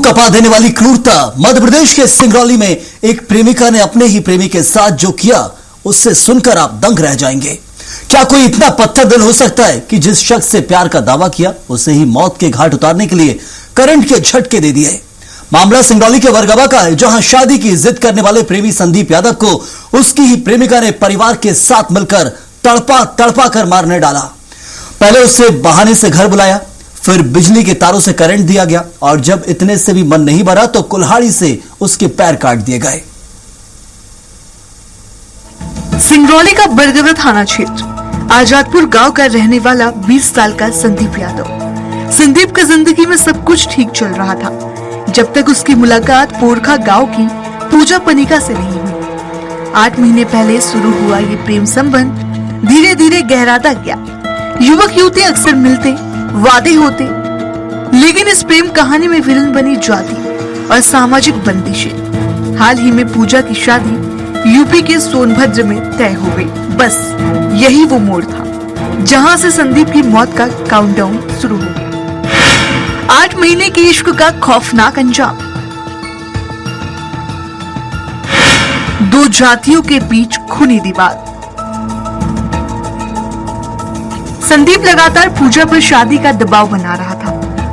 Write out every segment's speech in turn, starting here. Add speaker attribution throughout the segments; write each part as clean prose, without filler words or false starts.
Speaker 1: कपा देने वाली क्रूरता। मध्य प्रदेश के सिंगरौली में एक प्रेमिका ने अपने ही प्रेमी के साथ जो किया, उससे सुनकर आप दंग रह जाएंगे। क्या कोई इतना पत्थर दिल हो सकता है कि जिस शख्स से प्यार का दावा किया, उसे ही मौत के घाट उतारने के लिए करंट के झटके दे दिए। मामला सिंगरौली के बरगवा का है, जहां शादी की जिद करने वाले प्रेमी संदीप यादव को उसकी ही प्रेमिका ने परिवार के साथ मिलकर तड़पा तड़पा कर मारने डाला। पहले उसे बहाने से घर बुलाया, फिर बिजली के तारों से करंट दिया गया और जब इतने से भी मन नहीं भरा तो कुल्हाड़ी से उसके पैर काट दिए गए।
Speaker 2: सिंगरौली का बरगवा थाना क्षेत्र आजादपुर गांव का रहने वाला 20 साल का संदीप यादव। संदीप का जिंदगी में सब कुछ ठीक चल रहा था जब तक उसकी मुलाकात पोरखा गांव की पूजा पनिका से नहीं हुई। 8 महीने पहले शुरू हुआ ये प्रेम संबंध धीरे धीरे गहराता गया। युवक युवती अक्सर मिलते, वादे होते, लेकिन इस प्रेम कहानी में विलन बनी जाति और सामाजिक बंदिशें। हाल ही में पूजा की शादी यूपी के सोनभद्र में तय हो गई। बस यही वो मोड़ था जहां से संदीप की मौत का काउंटडाउन शुरू हो गया। 8 महीने के इश्क का खौफनाक अंजाम। 2 जातियों के बीच खूनी दीवार। संदीप लगातार पूजा पर शादी का दबाव बना रहा था।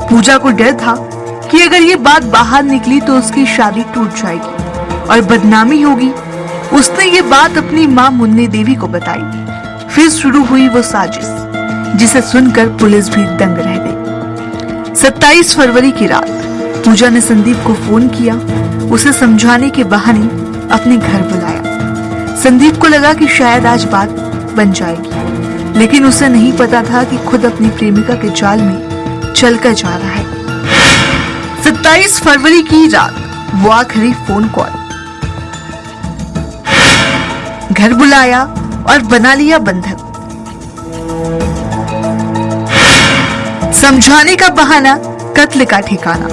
Speaker 2: पूजा को डर था कि अगर ये बात बाहर निकली तो उसकी शादी टूट जाएगी और बदनामी होगी। उसने ये बात अपनी मां मुन्नी देवी को बताई। फिर शुरू हुई वो साजिश जिसे सुनकर पुलिस भी दंग रह गई। 27 फरवरी की रात पूजा ने संदीप को फोन किया। उसे समझाने के बहाने अपने घर बुलाया। संदीप को लगा कि शायद आज बात बन जाएगी, लेकिन उसे नहीं पता था कि खुद अपनी प्रेमिका के जाल में चलकर जा रहा है। 27 फरवरी की रात वो आखिरी फोन कॉल, घर बुलाया और बना लिया बंधक। समझाने का बहाना, कत्ल का ठिकाना।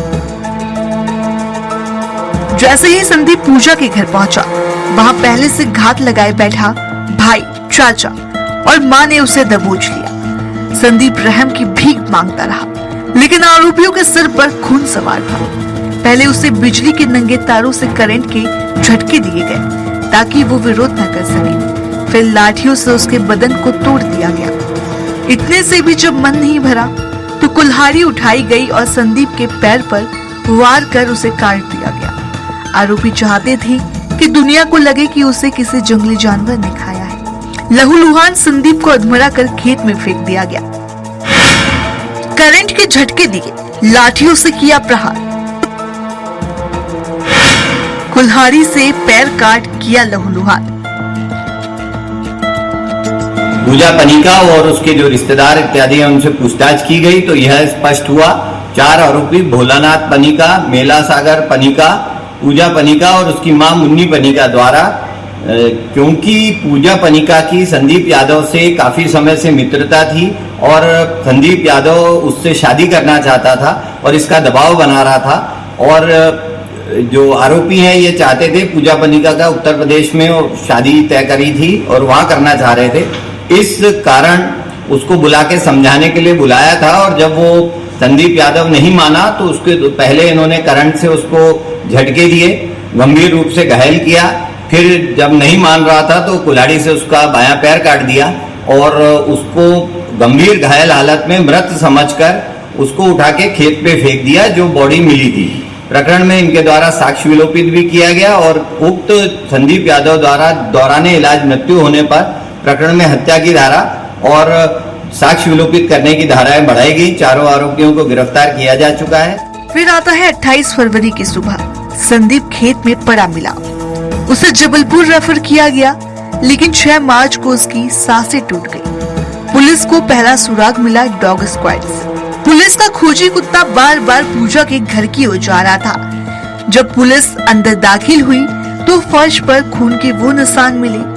Speaker 2: जैसे ही संदीप पूजा के घर पहुंचा, वहां पहले से घात लगाए बैठा भाई, चाचा और मां ने उसे दबोच लिया। संदीप रहम की भीख मांगता रहा, लेकिन आरोपियों के सिर पर खून सवार था। पहले उसे बिजली के नंगे तारों से करंट के झटके दिए गए ताकि वो विरोध न कर सके। फिर लाठियों से उसके बदन को तोड़ दिया गया। इतने से भी जब मन नहीं भरा तो कुल्हाड़ी उठाई गई और संदीप के पैर पर वार कर उसे काट दिया गया। आरोपी चाहते थे कि दुनिया को लगे कि उसे किसी जंगली जानवर ने खाया है। लहूलुहान संदीप को अधमरा कर खेत में फेंक दिया गया। करंट के झटके दिए, लाठियों से किया प्रहार, कुल्हाड़ी से पैर काट किया लहूलुहान।
Speaker 3: पूजा पनिका और उसके जो रिश्तेदार इत्यादि हैं उनसे पूछताछ की गई तो यह स्पष्ट हुआ 4 आरोपी भोलानाथ पनिका, मेला सागर पनिका, पूजा पनिका और उसकी मां मुन्नी पनिका द्वारा, क्योंकि पूजा पनिका की संदीप यादव से काफी समय से मित्रता थी और संदीप यादव उससे शादी करना चाहता था और इसका दबाव बना रहा था। और जो आरोपी हैं ये चाहते थे, पूजा पनिका का उत्तर प्रदेश में शादी तय करी थी और वहां करना चाह रहे थे। इस कारण उसको बुला के समझाने के लिए बुलाया था और जब वो संदीप यादव नहीं माना तो उसके पहले इन्होंने करंट से उसको झटके दिए, गंभीर रूप से घायल किया। फिर जब नहीं मान रहा था तो कुल्हाड़ी से उसका बायां पैर काट दिया और उसको गंभीर घायल हालत में मृत समझकर उसको उठा के खेत पे फेंक दिया, जो बॉडी मिली थी। प्रकरण में इनके द्वारा साक्ष्य विलोपित भी किया गया और उक्त संदीप यादव द्वारा दौराने इलाज मृत्यु होने पर प्रकरण में हत्या की धारा और साक्ष्य विलोपित करने की धाराएं बढ़ाई गई। 4 आरोपियों को गिरफ्तार किया जा चुका है।
Speaker 2: फिर आता है 28 फरवरी की सुबह। संदीप खेत में पड़ा मिला। उसे जबलपुर रेफर किया गया, लेकिन 6 मार्च को उसकी सांसें टूट गई। पुलिस को पहला सुराग मिला डॉग स्क्वाड से। पुलिस का खोजी कुत्ता बार बार पूजा के घर की ओर जा रहा था। जब पुलिस अंदर दाखिल हुई तो फर्श पर खून के वो निशान मिले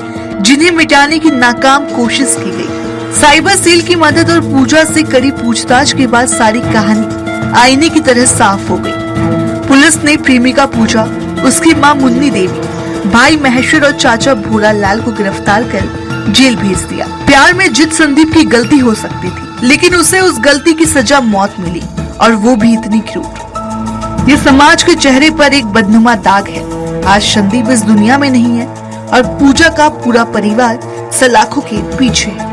Speaker 2: जिन्हें मिटाने की नाकाम कोशिश की गई। साइबर सेल की मदद और पूजा से कड़ी पूछताछ के बाद सारी कहानी आईने की तरह साफ हो गई। पुलिस ने प्रेमिका पूजा, उसकी मां मुन्नी देवी, भाई महेश्वर और चाचा भोला लाल को गिरफ्तार कर जेल भेज दिया। प्यार में जिद संदीप की गलती हो सकती थी, लेकिन उसे उस गलती की सजा मौत मिली और वो भी इतनी क्रूर। ये समाज के चेहरे पर एक बदनुमा दाग है। आज संदीप इस दुनिया में नहीं है और पूजा का पूरा परिवार सलाखों के पीछे है।